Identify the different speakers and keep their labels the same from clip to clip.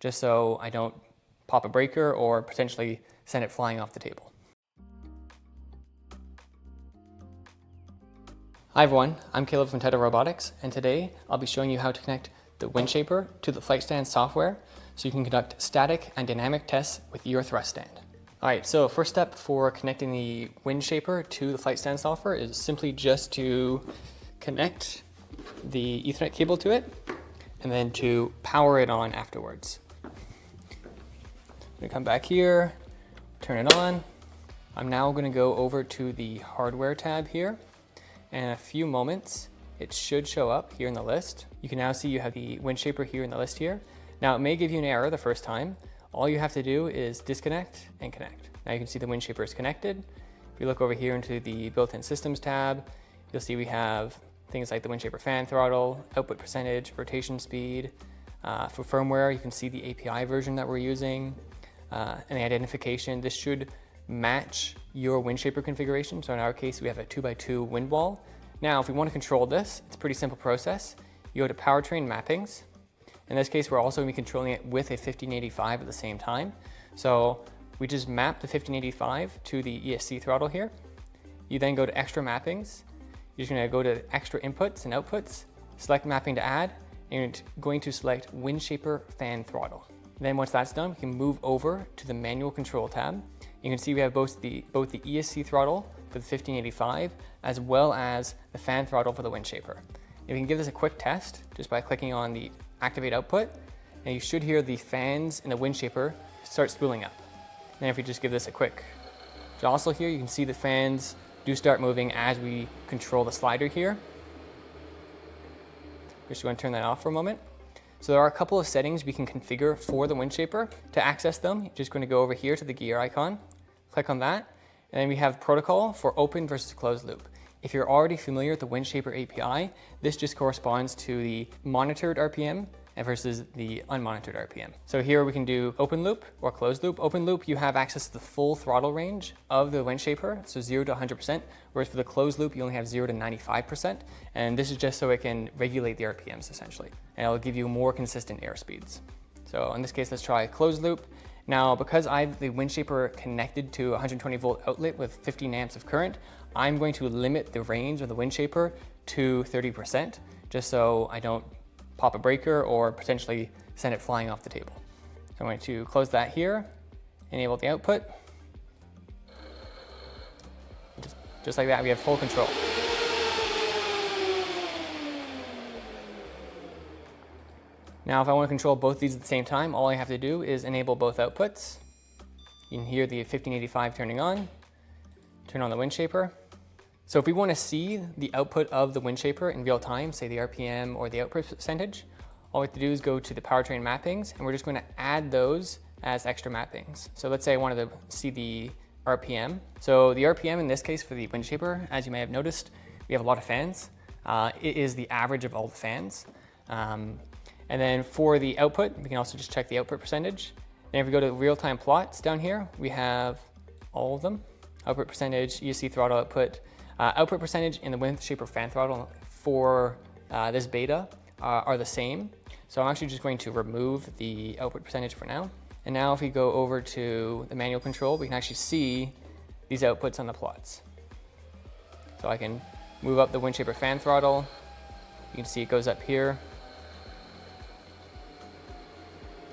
Speaker 1: just so I don't pop a breaker or potentially send it flying off the table. Hi everyone, I'm Caleb from Cutoff Robotics, and today I'll be showing you how to connect the WindShaper to the flight stand software so you can conduct static and dynamic tests with your thrust stand. Alright, so first step for connecting the WindShaper to the flight stand software is simply just to connect the Ethernet cable to it and then to power it on afterwards. I'm going to come back here, turn it on. I'm now going to go over to the hardware tab here. And in a few moments, it should show up here in the list. You can now see you have the WindShaper here in the list here. Now it may give you an error the first time. All you have to do is disconnect and connect. Now you can see the WindShaper is connected. If you look over here into the built-in systems tab, you'll see we have things like the WindShaper fan throttle, output percentage, rotation speed. For firmware, you can see the API version that we're using, and the identification. This should match your WindShaper configuration. So in our case, we have a 2x2 wind wall. Now, if we want to control this, it's a pretty simple process. You go to powertrain mappings. In this case, we're also going to be controlling it with a 1585 at the same time. So we just map the 1585 to the ESC throttle here. You then go to extra mappings. You're just going to go to extra inputs and outputs, select mapping to add, and you're going to select WindShaper fan throttle. Then once that's done, we can move over to the manual control tab. You can see we have both the ESC throttle for the 1585 as well as the fan throttle for the WindShaper. And we can give this a quick test just by clicking on the activate output, and you should hear the fans in the WindShaper start spooling up. And if we just give this a quick jostle here, you can see the fans do start moving as we control the slider here. We're just going to turn that off for a moment. So there are a couple of settings we can configure for the WindShaper. To access them, you're just going to go over here to the gear icon, click on that, and then we have protocol for open versus closed loop. If you're already familiar with the WindShaper API, this just corresponds to the monitored RPM versus the unmonitored RPM. So here we can do open loop or closed loop. Open loop, you have access to the full throttle range of the WindShaper, so 0 to 100%, whereas for the closed loop, you only have 0 to 95%. And this is just so it can regulate the RPMs essentially, and it'll give you more consistent airspeeds. So in this case, let's try closed loop. Now, because I have the WindShaper connected to a 120 volt outlet with 15 amps of current, I'm going to limit the range of the WindShaper to 30%, just so I don't pop a breaker or potentially send it flying off the table. So I'm going to close that here, enable the output. Just like that, we have full control. Now, if I want to control both these at the same time, all I have to do is enable both outputs. You can hear the 1585 turning on, turn on the WindShaper. So if we want to see the output of the WindShaper in real time, say the RPM or the output percentage, all we have to do is go to the powertrain mappings, and we're just going to add those as extra mappings. So let's say I wanted to see the RPM. So the RPM in this case for the WindShaper, as you may have noticed, we have a lot of fans. It is the average of all the fans. And then for the output, we can also just check the output percentage. And if we go to real-time plots down here, we have all of them. Output percentage, ESC throttle output. Output percentage in the WindShaper fan throttle for this beta are the same. So I'm actually just going to remove the output percentage for now. And now if we go over to the manual control, we can actually see these outputs on the plots. So I can move up the WindShaper fan throttle. You can see it goes up here.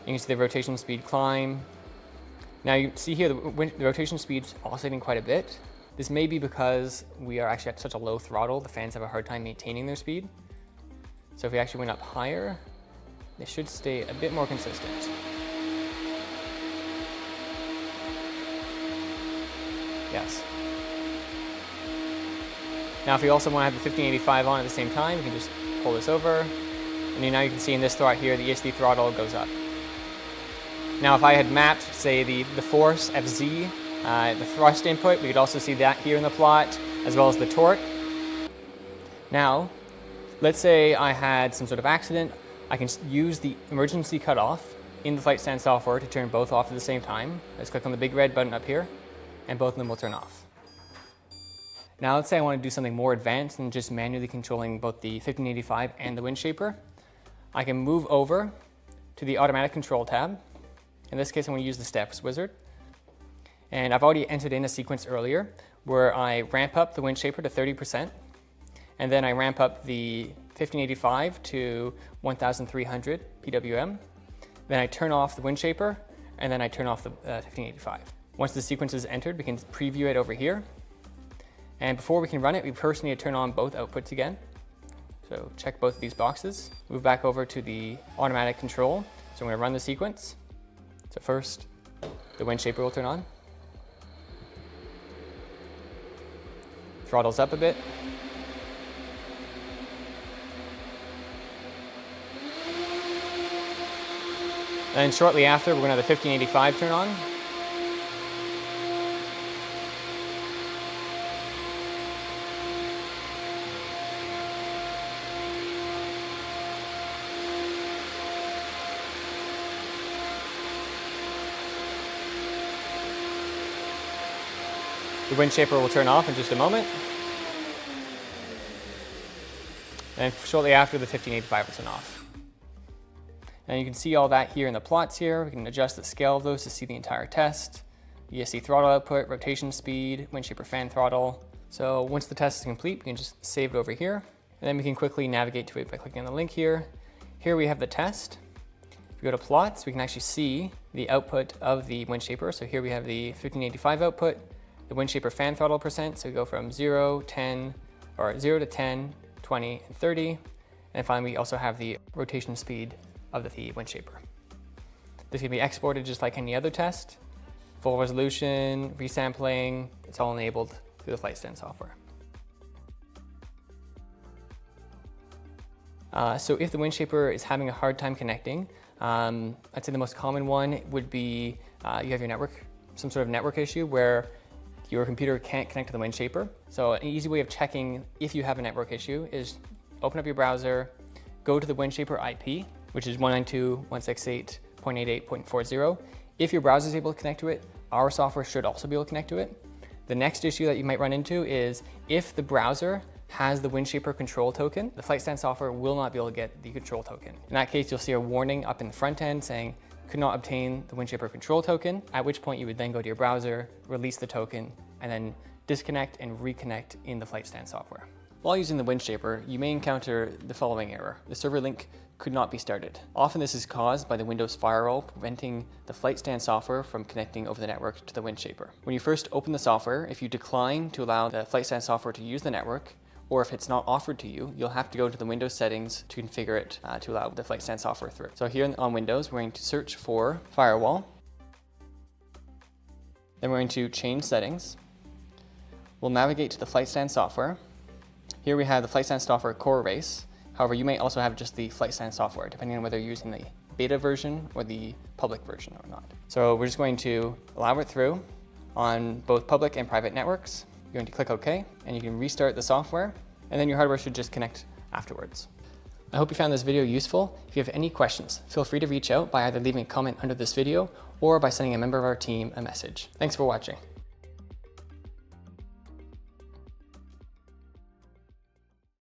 Speaker 1: You can see the rotation speed climb. Now you see here the rotation speed's oscillating quite a bit. This may be because we are actually at such a low throttle, the fans have a hard time maintaining their speed. So if we actually went up higher, they should stay a bit more consistent. Yes. Now if you also want to have the 1585 on at the same time, you can just pull this over. And now you can see in this throttle here, the ESC throttle goes up. Now if I had mapped, say, the force, FZ, the thrust input, we could also see that here in the plot, as well as the torque. Now, let's say I had some sort of accident. I can use the emergency cutoff in the flight stand software to turn both off at the same time. Let's click on the big red button up here, and both of them will turn off. Now let's say I want to do something more advanced than just manually controlling both the 1585 and the WindShaper. I can move over to the automatic control tab. In this case, I'm going to use the steps wizard. And I've already entered in a sequence earlier where I ramp up the WindShaper to 30%, and then I ramp up the 1585 to 1300 PWM. Then I turn off the WindShaper, and then I turn off the 1585. Once the sequence is entered, we can preview it over here. And before we can run it, we first need to turn on both outputs again. So check both of these boxes. Move back over to the automatic control. So I'm going to run the sequence. So first, the WindShaper will turn on. Throttles up a bit. And shortly after, we're going to have the 1585 turn on. The WindShaper will turn off in just a moment. And shortly after, the 1585 will turn off. And you can see all that here in the plots here. We can adjust the scale of those to see the entire test. ESC throttle output, rotation speed, WindShaper fan throttle. So once the test is complete, we can just save it over here. And then we can quickly navigate to it by clicking on the link here. Here we have the test. If we go to plots, we can actually see the output of the WindShaper. So here we have the 1585 output, the WindShaper fan throttle percent. So we go from 0 to 10, 20, and 30. And finally, we also have the rotation speed of the WindShaper. This can be exported just like any other test. Full resolution, resampling, it's all enabled through the FlightStand software. So if the WindShaper is having a hard time connecting, I'd say the most common one would be you have your network, some sort of network issue where your computer can't connect to the WindShaper. So an easy way of checking if you have a network issue is open up your browser, go to the WindShaper IP, which is 192.168.88.40. If your browser is able to connect to it, our software should also be able to connect to it. The next issue that you might run into is if the browser has the WindShaper control token, the FlightStand software will not be able to get the control token. In that case, you'll see a warning up in the front end saying, could not obtain the WindShaper control token, at which point you would then go to your browser, release the token, and then disconnect and reconnect in the FlightStand software. While using the WindShaper, you may encounter the following error. The server link could not be started. Often this is caused by the Windows firewall preventing the FlightStand software from connecting over the network to the WindShaper. When you first open the software, if you decline to allow the FlightStand software to use the network, or if it's not offered to you, you'll have to go to the Windows settings to configure it to allow the FlightStand software through. So here on Windows, we're going to search for firewall. Then we're going to change settings. We'll navigate to the FlightStand software. Here we have the FlightStand software core base. However, you may also have just the FlightStand software, depending on whether you're using the beta version or the public version or not. So we're just going to allow it through on both public and private networks. You're going to click OK, and you can restart the software, and then your hardware should just connect afterwards. I hope you found this video useful. If you have any questions, feel free to reach out by either leaving a comment under this video or by sending a member of our team a message. Thanks for watching.